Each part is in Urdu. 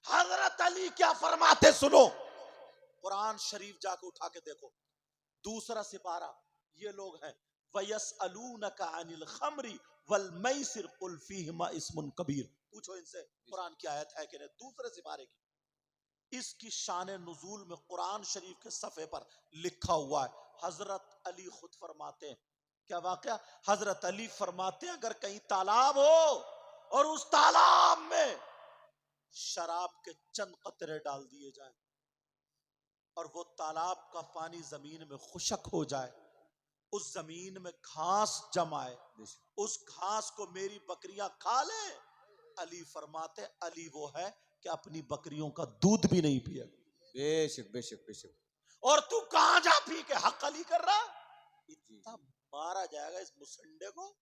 حضرت علی کیا فرماتے سنو، قرآن شریف جا کے اٹھا کے دیکھو، دوسرا سپارہ، یہ لوگ ہیں وَيَسْأَلُونَكَ عَنِ الْخَمْرِ وَالْمَيْسِرِ قُلْ فِيهِمَا اسْمٌ کبیر، پوچھو ان سے قرآن کی آیت ہے کہ نہیں، دوسرے سپارے کی۔ اس کی شان نزول میں قرآن شریف کے صفحے پر لکھا ہوا ہے، حضرت علی خود فرماتے ہیں، کیا واقعہ؟ حضرت علی فرماتے ہیں اگر کہیں تالاب ہو اور اس تالاب میں شراب کے چند قطرے ڈال دیے جائیں اور وہ تالاب کا پانی زمین میں خشک ہو جائے، اس زمین میں گھاس جمائے، اس گھاس کو میری بکریاں کھا لیں، علی فرماتے علی وہ ہے کہ اپنی بکریوں کا دودھ بھی نہیں پیے، بے شک بے شک بے شک۔ اور تو کہاں جا پی کے حق علی کر رہا؟ اتنا مارا جائے گا اس مسنڈے کو،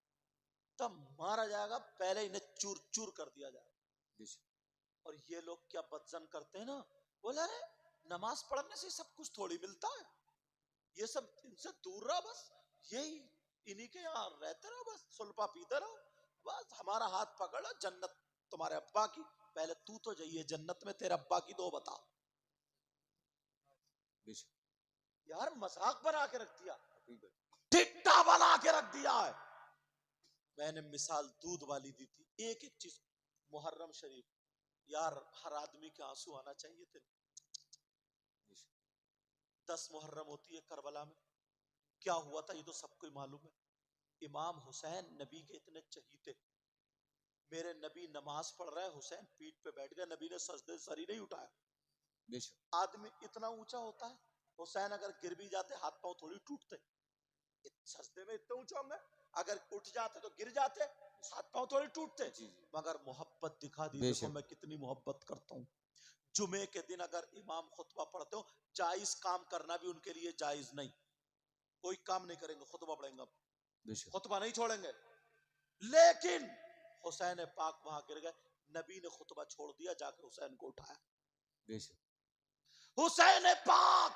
تب مارا جائے گا، پہلے انہیں چور چور کر دیا جائے گا۔ اور یہ لوگ کیا بدزن کرتے ہیں نا، بولے ارے نماز پڑھنے سے سب کچھ تھوڑی ملتا ہے، یہ سب ان سے دور رہا، بس یہی انہی کے یہاں رہتے رہو، بس سلپا پیتے رہو، بس ہمارا ہاتھ پکڑا، جنت تمہارے ابا کی، پہلے تو جائیے جنت میں، تیرے ابا کی دو بتا۔ یار مذاق بنا کے رکھ دیا، ٹھٹا بنا کے رکھ دیا ہے۔ میں نے مثال دودھ والی دی تھی، ایک ایک چیز، محرم شریف، یار ہر آدمی کے آنسو آنا چاہیے تھے۔ 10 محرم ہوتی ہے کربلا میں، کیا ہوا تھا یہ تو سب کو معلوم ہے۔ امام حسین نبی کے اتنے چہیتے، میرے نبی نماز پڑھ رہے ہیں، حسین پیٹ پہ بیٹھ گئے، نبی نے سجدے سر ہی نہیں اٹھایا۔ آدمی اتنا اونچا ہوتا ہے، حسین اگر گر بھی جاتے ہاتھ پاؤں تھوڑی ٹوٹتے، سجدے میں اتنے اونچا ہوں گے، اگر اٹھ جاتے تو گر جاتے، ہاتھ پاؤں تھوڑی ٹوٹتے، مگر محبت دکھا دی، دیکھو میں کتنی محبت کرتا ہوں۔ جمعے کے دن اگر امام خطبہ پڑھتے ہو، جائز کام کرنا بھی ان کے لیے جائز نہیں، کوئی کام نہیں کریں گے، خطبہ پڑھیں گے، خطبہ نہیں چھوڑیں گے، لیکن حسین پاک وہاں گر گئے، نبی نے خطبہ چھوڑ دیا، جا کے حسین کو اٹھایا۔ حسین پاک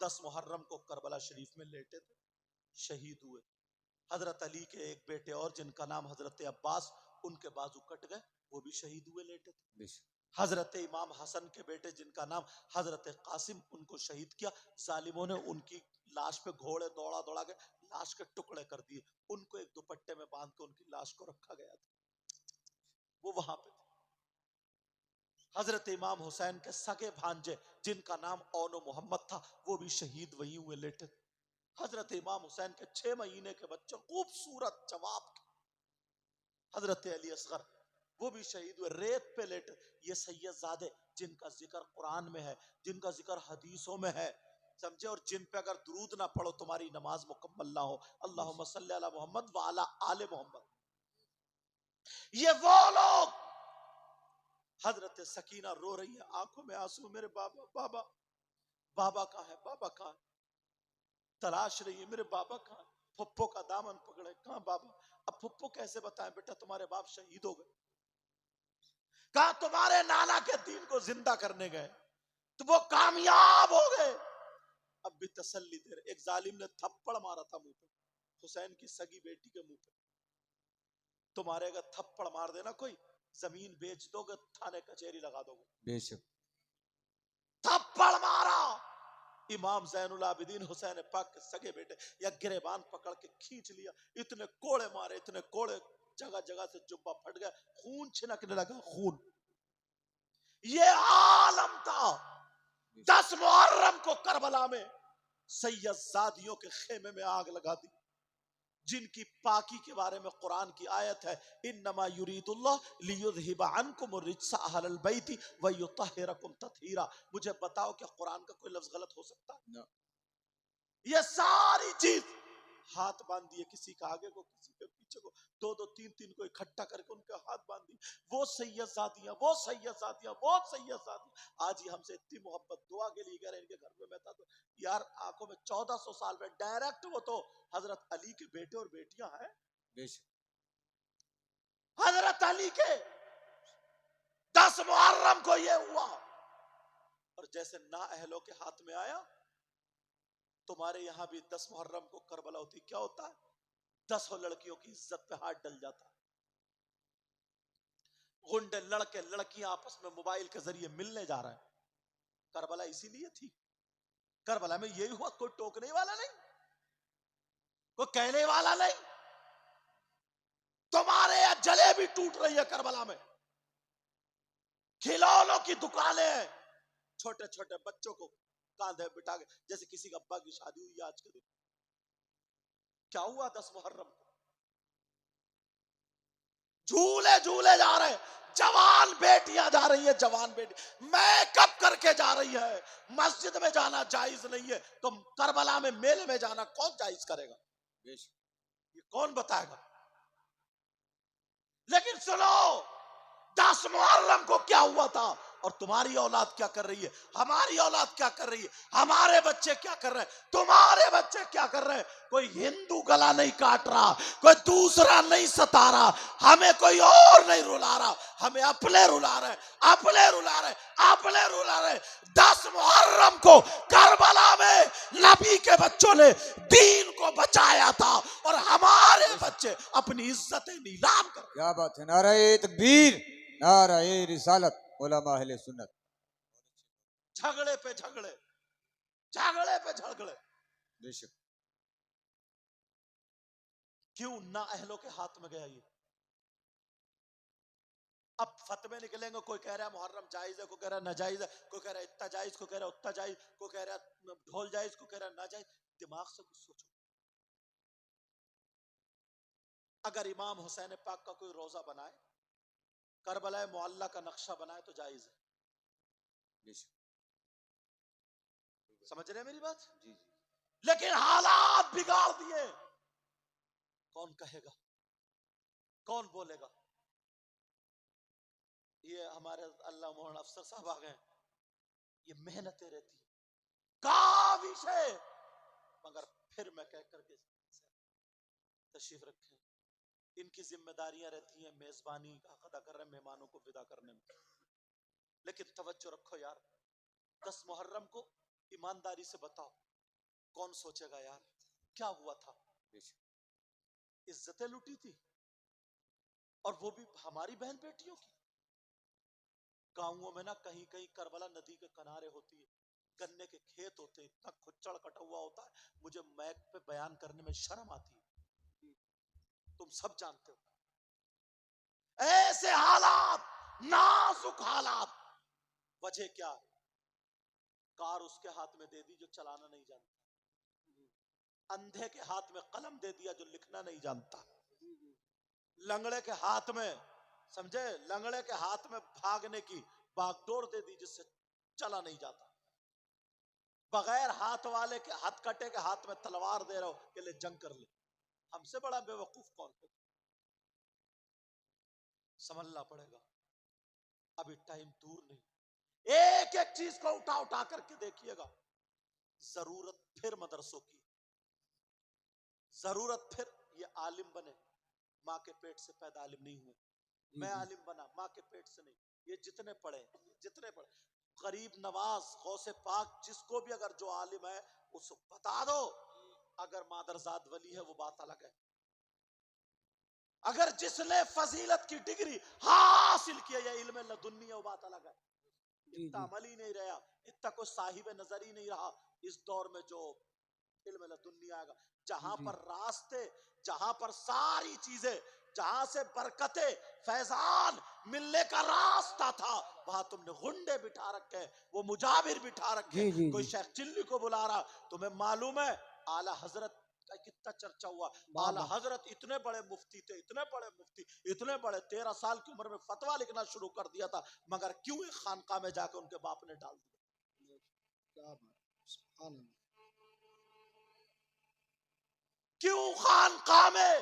10 محرم کو کربلا شریف میں لیٹے تھے، شہید ہوئے۔ حضرت علی کے ایک بیٹے اور جن کا نام حضرت عباس، ان کے بازو کٹ گئے، وہ بھی شہید ہوئے، لیٹے تھے۔ حضرت امام حسن کے بیٹے جن کا نام حضرت قاسم، ان کو شہید کیا، ظالموں نے ان کی لاش پہ گھوڑے دوڑا دوڑا کے لاش کے ٹکڑے کر دیے، ان کو ایک دوپٹے میں باندھ کے ان کی لاش کو رکھا گیا تھا، وہ وہاں پہ تھے۔ حضرت امام حسین کے سگے بھانجے جن کا نام اون و محمد تھا، وہ بھی شہید وہی ہوئے، لیٹے تھے۔ حضرت امام حسین کے 6 مہینے کے بچے خوبصورت جواب کے حضرت علی اصغر، وہ بھی شہید ہوئے، ریت پہ لیٹے۔ یہ سید زادے جن کا ذکر قرآن میں ہے، جن کا ذکر حدیثوں میں ہے، سمجھے، اور جن پہ اگر درود نہ پڑھو تمہاری نماز مکمل نہ ہو، اللہم صلی علی محمد وعلی آل محمد۔ یہ وہ لوگ، حضرت سکینہ رو رہی ہے، آنکھوں میں آنسو، میرے بابا، بابا، بابا کہاں ہے، بابا کہاں ہے، تلاش رہی ہے، میرے بابا کہاں ہے، پھپھو کا دامن پکڑے، کہاں بابا؟ اب پھپھو کیسے بتائیں بیٹا تمہارے باپ شہید ہو گئے، کہا تمہارے نانا کے دین کو زندہ کرنے گئے تو وہ کامیاب ہو گئے، اب بھی تسلی دے رہے۔ ایک ظالم نے تھپڑ مارا تھا منہ پہ، حسین کی سگی بیٹی کے منہ پہ، تمہارے اگر تھپڑ مار دینا کوئی، زمین بیچ دو گے، تھانے کچہری لگا دو گے، بے شک۔ تھپڑ مارا امام زین العابدین حسین پاک کے سگے بیٹے، یا گریبان پکڑ کے کھینچ لیا، اتنے کوڑے مارے، اتنے کوڑے، جگہ جگہ سے جبہ پھٹ گیا، خون چھنکنے لگا، خون۔ یہ عالم تھا 10 محرم کو کربلا میں سید زادیوں کے خیمے میں آگ لگا دی، جن کی پاکی کے بارے میں قرآن کی آیت ہے، انما یرید اللہ لیذہب عنکم الرجس اہل البیت ویطہرکم تطہیرا۔ مجھے بتاؤ کہ قرآن کا کوئی لفظ غلط ہو سکتا ہے؟ یہ ساری چیز ہاتھ باندھ دیے، کسی کا آگے کو، کسی کے پیچھے کو، 2 3 کو اکٹھا کر کے ان کے ہاتھ باندھ دی، وہ سید زادیاں، وہ سید زادیاں، وہ سید زادیاں۔ آج ہی ہم سے اتنی محبت، دعا کے لیے کہہ رہے ہیں، ان کے گھر میں تھا تو یار آنکھوں میں 1400 سال میں ڈائریکٹ وہ تو حضرت علی کے بیٹے اور بیٹیاں ہیں، حضرت علی کے 10 محرم کو یہ ہوا، اور جیسے نااہلوں کے ہاتھ میں آیا، تمہارے یہاں بھی 10 محرم کو کربلا ہوتی، کیا ہوتا ہے؟ 10 لڑکیوں کی عزت پہ ہاتھ ڈل جاتا، گنڈے لڑکے لڑکیاں آپس میں موبائل کے ذریعے ملنے جا رہے ہیں. کربلا اسی لیے تھی. کربلا میں یہی ہوا, کوئی ٹوکنے والا نہیں, کوئی کہنے والا نہیں. تمہارے یہاں جلیبی ٹوٹ رہی ہے کربلا میں, کھلونوں کی دکانیں ہیں, چھوٹے چھوٹے بچوں کو کاندھے بٹھا کے, جیسے کسی کا ابا کی شادی ہوئی آج کے دن. کیا ہوا 10 محرم کو؟ جھولے جھولے جا رہے ہیں, جوان بیٹیاں جا رہی ہے, جوان بیٹی میک اپ کر کے جا رہی ہے. مسجد میں جانا جائز نہیں ہے, تو کربلا میں میلے میں جانا کون جائز کرے گا؟ یہ کون بتائے گا؟ لیکن سنو, 10 محرم کو کیا ہوا تھا, اور تمہاری اولاد کیا کر رہی ہے, ہماری اولاد کیا کر رہی ہے, ہمارے بچے کیا کر رہے ہیں, تمہارے بچے کیا کر رہے ہیں. کوئی ہندو گلا نہیں کاٹ رہا, کوئی دوسرا نہیں ستا رہا, ہمیں کوئی اور نہیں رلا رہا, ہمیں اپنے رلا رہے, اپنے رلا رہے, اپنے رلا رہے. 10 محرم کو کربلا میں نبی کے بچوں نے دین کو بچایا تھا, اور ہمارے بچے اپنی عزتیں نیلام کر. کیا بات ہے. نعرہ تکبیر, نعرہ رسالت, علماء اہل سنت. جھگڑے پہ جھگڑے, جھگڑے پہ جھگڑے. بے شک. کیوں نہ اہلوں کے ہاتھ میں گیا یہ؟ اب فتوے نکلیں گے, کوئی کہہ رہا ہے محرم جائز ہے, کوئی کہہ رہا ہے ناجائز ہے, کوئی کہہ رہا ہے اتنا جائز, کوئی کہہ رہا ہے اتنا جائز, کوئی کہہ رہا ہے ڈھول جائز, کوئی کہہ رہا ہے ناجائز. دماغ سے کچھ سوچو. اگر امام حسین پاک کا کوئی روزہ بنائے, کربلا معلی کا نقشہ بنائے, تو جائز ہے. بے شک. سمجھ رہے ہیں میری بات؟ جی جی. لیکن حالات بگاڑ دیے. کون کہے گا, کون بولے گا؟ یہ ہمارے اللہ مولانا افسر صاحب آ گئے, یہ محنتیں رہتی ہیں, کاوشیں, مگر پھر میں کہہ کر کے تشریف رکھیں, ان کی ذمہ داریاں رہتی ہیں میزبانی کا ادا کر رہے ہیں, مہمانوں کو ودا کرنے میں. لیکن توجہ رکھو یار, 10 محرم کو ایمانداری سے بتاؤ, کون سوچے گا یار کیا ہوا تھا؟ عزتیں لوٹی تھی, اور وہ بھی ہماری بہن بیٹیوں کی. گاؤں میں نا کہیں کہیں کربلا ندی کے کنارے ہوتی ہے, گنے کے کھیت ہوتے ہیں, اتنا کھچڑ کٹا ہوا ہوتا ہے, مجھے میک پہ بیان کرنے میں شرم آتی ہے, تم سب جانتے ہو. ایسے حالات, نازک حالات. وجہ کیا؟ کار اس کے ہاتھ میں دے دی جو چلانا نہیں جانتا, اندھے کے ہاتھ میں قلم دے دیا جو لکھنا نہیں جانتا, لنگڑے کے ہاتھ میں, سمجھے, لنگڑے کے ہاتھ میں بھاگنے کی باگڈور دے دی جس سے چلا نہیں جاتا. بغیر ہاتھ والے کے, ہاتھ کٹے کے ہاتھ میں تلوار دے رہا ہو کہ لے جنگ کر لے. ہم سے بڑا بے وقوف کون ہے؟ سمجھنا پڑے گا, ابھی ٹائم دور نہیں. ایک ایک چیز کو اٹھا اٹھا کر کے دیکھیے گا. ضرورت پھر مدرسوں کی, ضرورت پھر یہ عالم بنے, ماں کے پیٹ سے پیدا عالم نہیں ہوئے. میں عالم بنا, ماں کے پیٹ سے نہیں. یہ جتنے پڑھے, جتنے پڑھے, غریب نواز, غوث پاک, جس کو بھی اگر جو عالم ہے اس کو بتا دو, اگر مادرزاد ولی ہے وہ بات الگ ہے. اگر جس نے فضیلت کی ڈگری حاصل کی ہے علم لدنی ہے, وہ بات الگ ہے. اتنا عمل ہی نہیں رہا, اتنا کوئی صاحب نظر ہی نہیں رہا اس دور میں جو علم لدنی آئے گا. جہاں پر راستے, جہاں پر ساری چیزیں, جہاں سے برکتیں فیضان ملنے کا راستہ تھا, وہاں تم نے غنڈے بٹھا رکھے, وہ مجابر بٹھا رکھے, کوئی شیخ چلی کو بلا رہا. تمہیں معلوم ہے اعلی حضرت کا کتنا چرچا ہوا, اعلی حضرت اتنے بڑے مفتی تھے, اتنے بڑے مفتی, اتنے بڑے, 13 سال کی عمر میں فتویٰ لکھنا شروع کر دیا تھا, مگر کیوں ایک خانقاہ میں جا کے ان کے باپ نے ڈال دیا. کیا بات, سبحان اللہ. کیوں خانقاہ میں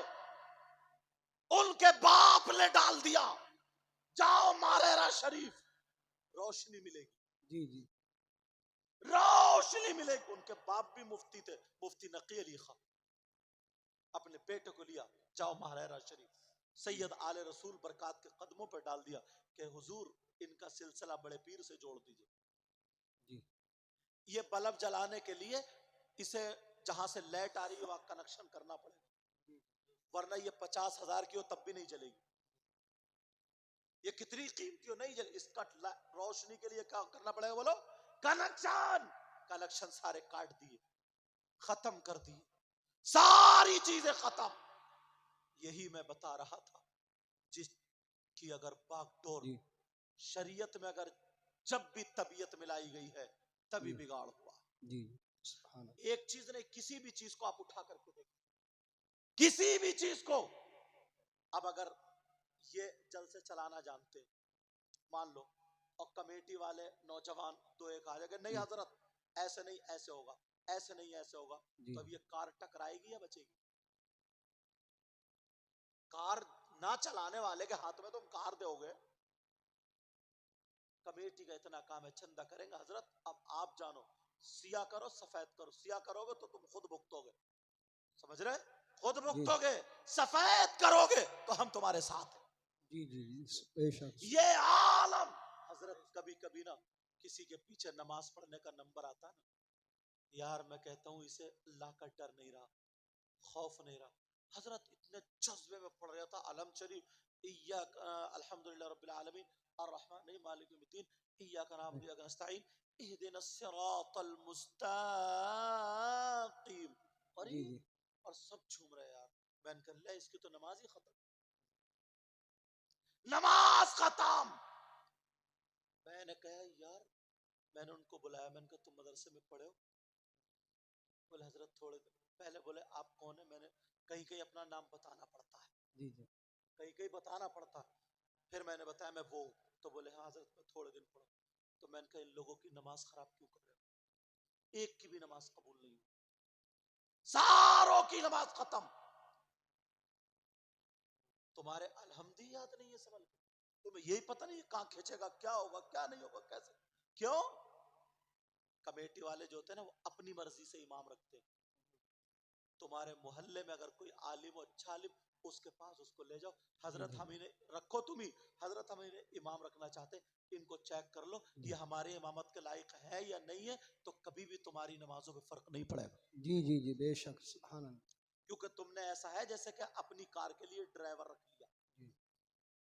ان کے باپ نے ڈال دیا؟ جاؤ ماریرا شریف, روشنی ملے گی. جی جی. روشنی ملے گی. ان کے باپ بھی مفتی تھے, مفتی نقی علی خان, اپنے بیٹے کو لیا, جاؤ ماریرا شریف, سید آل رسول برکات کے قدموں پر ڈال دیا کہ حضور ان کا سلسلہ بڑے پیر سے جوڑ دیجئے. یہ بلب جلانے کے لیے اسے جہاں سے لائٹ آ رہی ہے وہاں کنیکشن کرنا پڑے گا, ورنہ یہ 50,000 کی ہو تب بھی نہیں جلے گی. یہ کتنی قیمتی ہو نہیں جل اس کا روشنی کے لیے کیا کرنا پڑے گا بولو؟ کنیکشن سارے کاٹ دیے، ختم کر دیے، ساری چیزیں ختم۔ یہی میں بتا رہا تھا، جس کی اگر باغ ڈور جی شریعت میں اگر جب بھی طبیعت ملائی گئی ہے تبھی جی بگاڑ ہوا۔ جی سبحان اللہ۔ ایک چیز نہیں، کسی بھی چیز کو آپ اٹھا کر کے دیکھیں، کسی بھی چیز کو۔ اب اگر یہ جلسے چلانا جانتے مان لو اور کمیٹی والے نوجوان دو ایک آ جائے گا، نہیں جی حضرت ایسے نہیں ایسے ہوگا، ایسے نہیں ایسے ہوگا، جی تو اب یہ کار ٹکرائے گی یا بچے گی؟ کار نہ چلانے والے کے ہاتھ میں تم کار دو گے۔ کمیٹی کا اتنا کام ہے، چندہ کریں گے حضرت اب آپ جانو، سیاہ کرو سفید کرو، سیاہ کرو گے تو تم خود بھگتو گے، سمجھ رہے؟ خود جی بھگتو گے، سفید کرو گے تو ہم تمہارے ساتھ ہیں۔ جی جی جی بے شک۔ یہ عالم حضرت کبھی کبھی نا کسی کے پیچھے نماز پڑھنے کا نمبر آتا ہے نا، یار میں کہتا ہوں اسے اللہ کا ڈر نہیں رہا، خوف نہیں رہا۔ حضرت اتنے جذبے میں پڑھ رہا تھا علم شریف، ایاک الحمدللہ رب العالمین الرحمن نہیں مالک یوم الدین ایاک نعبد و ایاک نستعین اہدنا الصراط المستقیم، جی جی اور سب جھوم رہے یار۔ میں نے کہا لے اس کی تو نماز ہی ختم، نماز ختم۔ میں نے کہا یار، میں نے ان کو بلایا، میں نے کہا تم مدرسے میں پڑھے ہو؟ بولے حضرت تھوڑے دن پہلے۔ بولے آپ کون ہیں؟ میں نے کہیں کہیں اپنا نام بتانا پڑتا ہے، جی جی کہیں کہیں بتانا پڑتا ہے، پھر میں نے بتایا میں وہ ہوں۔ تو بولے ہاں حضرت میں تھوڑے دن پڑھا۔ تو میں نے کہا ان لوگوں کی نماز خراب کیوں کر رہے ہو؟ ایک کی بھی نماز قبول نہیں ہوئی، ساروں کی نماز ختم۔ تمہارے الحمدی یاد نہیں ہے سوال، تمہیں یہی پتہ نہیں کہاں کھینچے گا، کیا ہوگا کیا نہیں ہوگا، کیسے کیوں؟ کمیٹی والے جو ہوتے ہیں نا وہ اپنی مرضی سے امام رکھتے ہیں۔ تمہارے محلے میں اگر کوئی عالم ہو، اچھا عالم، اس کے پاس اس کو لے جاؤ، جی حضرت ہم انہیں رکھو، تم ہی حضرت ہم انہیں امام رکھنا چاہتے، ان کو چیک کر لو جی یہ ہمارے امامت کے لائق ہے یا نہیں ہے، تو کبھی بھی تمہاری نمازوں میں فرق نہیں پڑے گا۔ جی جی جی بے شک سبحان اللہ۔ کیونکہ تم نے ایسا ہے جیسے کہ اپنی کار کے لیے ڈرائیور رکھ لیا، جی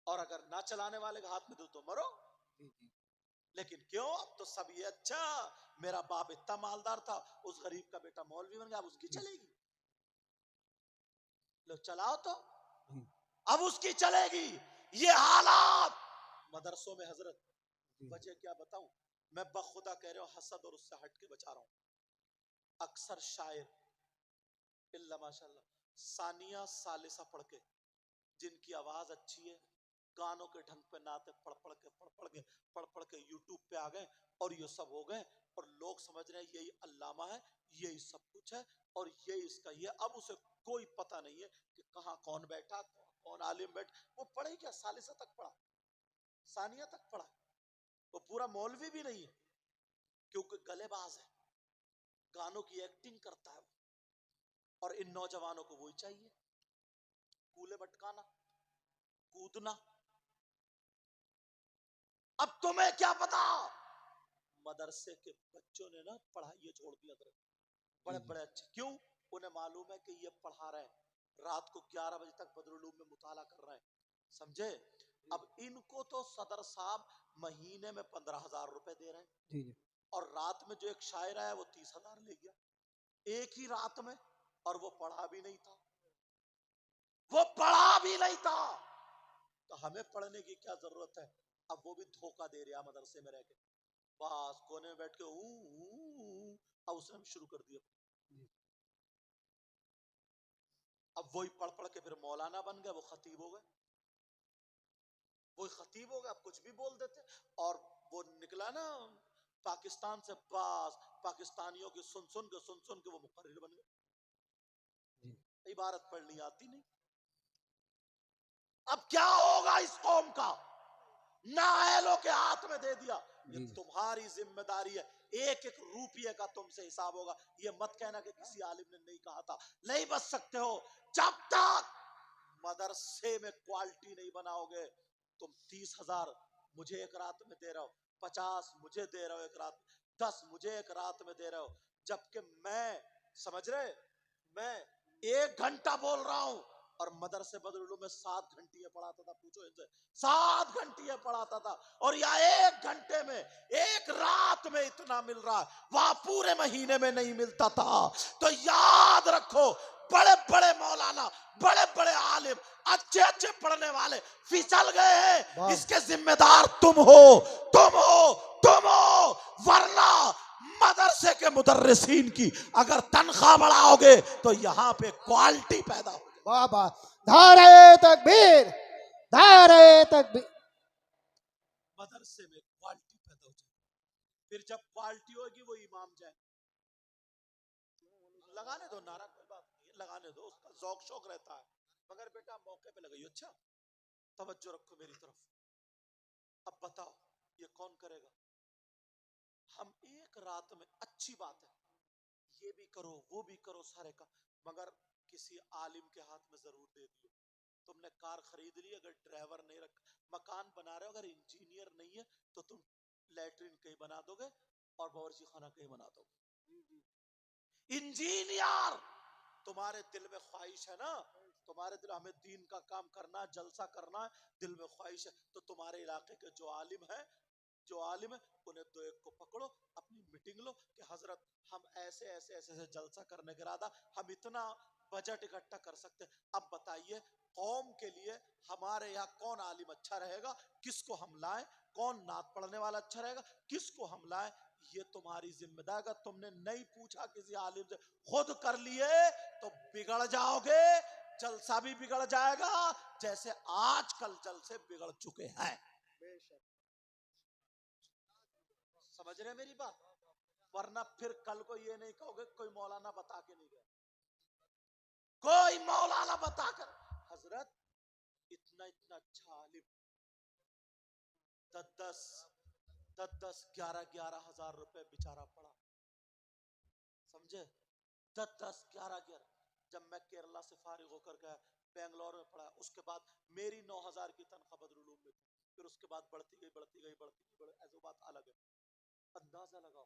اور اگر نہ چلانے والے کے ہاتھ میں دو تو مرو۔ جی جی لیکن کیوں؟ اب تو سب یہ اچھا میرا باپ اتنا مالدار تھا، اس غریب کا بیٹا مولوی بن گیا، اب اس کی جی چلے گی، لو چلاؤ تو جی اب اس کی چلے گی۔ یہ حالات مدرسوں میں حضرت، جی وجہ کیا بتاؤں؟ میں بخدا کہہ رہا ہوں، حسد اور اس سے ہٹ کے بچا رہا ہوں۔ اکثر شاعر اللہ ماشاءاللہ ثانیہ ثالثہ پڑھ کے، جن کی آواز اچھی ہے، گانوں کے ڈھنگ پہ نعتیں پڑھ کے یوٹیوب پہ آ گئے اور یہ سب ہو گئے، اور لوگ سمجھ رہے ہیں یہی علامہ ہے، یہی سب کچھ ہے، اور یہ اس کا یہ۔ اب اسے کوئی پتہ نہیں ہے کہ کہاں کون بیٹھا، کون عالم بیٹھا۔ وہ پڑھے کیا؟ ثالثہ تک پڑھا، ثانیہ تک پڑھا، وہ پورا مولوی بھی نہیں ہے، کیونکہ گلے باز ہے، گانوں کی ایکٹنگ کرتا ہے وہ۔ اور ان نوجوانوں کو وہی چاہیے، کولے بٹکانا، کودنا۔ اب تمہیں کیا پتا؟ مدرسے کے بچوں نے نا پڑھائی چھوڑ دیا، بڑے بڑے اچھے، کیوں؟ انہیں معلوم ہے کہ یہ پڑھا رہے ہیں، رات کو 11 بجے تک بدرالعلوم میں مطالعہ کر رہے ہیں، سمجھے؟ اب ان کو تو صدر صاحب مہینے میں 15,000 روپے دے رہے ہیں، جی جی اور رات میں جو ایک شاعر آیا وہ 30,000 لے گیا ایک ہی رات میں، اور وہ پڑھا بھی نہیں تھا، وہ پڑھا بھی نہیں تھا۔ تو ہمیں پڑھنے کی کیا ضرورت ہے؟ اب وہ بھی دھوکہ دے رہا مدرسے میں رہ کے، بس کونے میں بیٹھ کے اب اس نے شروع کر دیا۔ اب وہی پڑھ پڑھ کے پھر مولانا بن گئے، وہ خطیب ہو گئے، وہی خطیب ہو گئے، اب کچھ بھی بول دیتے۔ اور وہ نکلا نا پاکستان سے، باس پاکستانیوں کی سن سن کے وہ مقرر بن گئے، جی عبارت پڑھنی آتی نہیں۔ اب کیا ہوگا اس قوم کا؟ نااہلوں کے ہاتھ میں دے دیا۔ یہ جی تمہاری ذمہ داری ہے، ایک ایک روپیے کا تم سے حساب ہوگا۔ یہ مت کہنا کہ کسی عالم نے نہیں کہا تھا، نہیں بچ سکتے ہو جب تک مدرسے میں کوالٹی نہیں بناؤ گے۔ تم 30,000 مجھے ایک رات میں دے رہے ہو، 50 مجھے دے رہے ہو ایک رات میں، 10 مجھے ایک رات میں دے رہے ہو، جبکہ میں، سمجھ رہے، میں 1 گھنٹہ بول رہا ہوں، اور مدرسے بدرالعلوم میں 7 گھنٹے پڑھاتا تھا. پوچھو ان سے 7 گھنٹے پڑھاتا تھا. اور یا 1 گھنٹے میں 1 رات میں اتنا مل رہا ہے وہاں پورے مہینے میں نہیں ملتا تھا. تو یاد رکھو بڑے بڑے مولانا بڑے بڑے عالم اچھے اچھے پڑھنے والے پھسل گئے ہیں. اس کے ذمہ دار تم ہو تم ہو تم ہو. ورنہ مدرسے کے مدرسین کی اگر تنخواہ بڑھاؤ گے تو یہاں پہ کوالٹی پیدا ہو. بابا نعرہ تکبیر نعرہ تکبیر. مدرسے میں کوالٹی پیدا ہو جائے. پھر جب کوالٹی ہوگی وہ امام جائے. لگانے دو نعرہ کوئی بات نہیں ہے لگانے دو اس کا ذوق شوق رہتا ہے مگر بیٹا موقع پہ لگائیو. اچھا توجہ رکھو میری طرف. اب بتاؤ یہ کون کرے گا؟ ہم 1 رات میں اچھی بات ہے یہ بھی کرو وہ بھی کرو سارے کا مگر کسی عالم کے ہاتھ میں ضرور دے دیو. تم نے کار خرید لی اگر ڈرائیور نہیں رکھا مکان بنا رہے ہو اگر انجینئر نہیں ہے تو تم لیٹرین کہیں بنا دو گے اور باورچی خانہ کہیں بنا دو گے. انجینئر تمہارے دل میں خواہش ہے نا تمہارے دل ہمیں دین کا کام کرنا جلسہ کرنا ہے دل میں خواہش ہے تو تمہارے علاقے کے جو عالم ہے انہیں 2-1 کو پکڑو اپنی میٹنگ لو کہ حضرت ہم ایسے ایسے ایسے ایسے جلسہ کرنے کا ارادہ ہم اتنا بجٹ اکٹھا کر سکتے. اب بتائیے قوم کے لیے ہمارے یہاں کون عالم اچھا رہے گا کس کو ہم لائیں کون نعت پڑھنے والا اچھا رہے گا کس کو ہم لائیں. یہ تمہاری ذمہ داری. اگر تم نے نہیں پوچھا کسی عالم سے خود کر لیے تو بگڑ جاؤ گے. جلسہ بھی بگڑ جائے گا جیسے آج کل جلسے بگڑ چکے ہیں. سمجھ رہے میری بات؟ ورنہ پھر کل کو یہ نہیں کہو گے کوئی مولانا بتا کے نہیں گیا. کوئی مولانا بتا کر حضرت اتنا اچھا عالم 10-11 ہزار روپے بیچارہ پڑا. سمجھے 10-11 جب میں کیرلا سے فارغ ہو کر گیا بنگلور میں پڑھا اس کے بعد میری 9,000 کی تنخواہ بدرالعلوم میں تھی. پھر اس کے بعد بڑھتی گئی ایسے بات الگ ہے. اندازہ لگاؤ.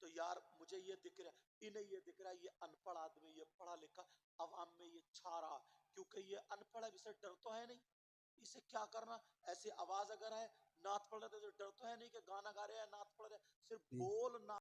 تو یار مجھے یہ دکھ رہا ہے انہیں یہ دکھ رہا ہے یہ ان پڑھ آدمی یہ پڑھا لکھا عوام میں یہ چھا رہا کیونکہ یہ ان پڑھ ہے اسے ڈر تو ہے نہیں اسے کیا کرنا ایسی آواز اگر ہے نعت پڑھ رہے تو ڈر تو ہے نہیں کہ گانا گا رہے ہیں نعت پڑھ رہے صرف بول نہ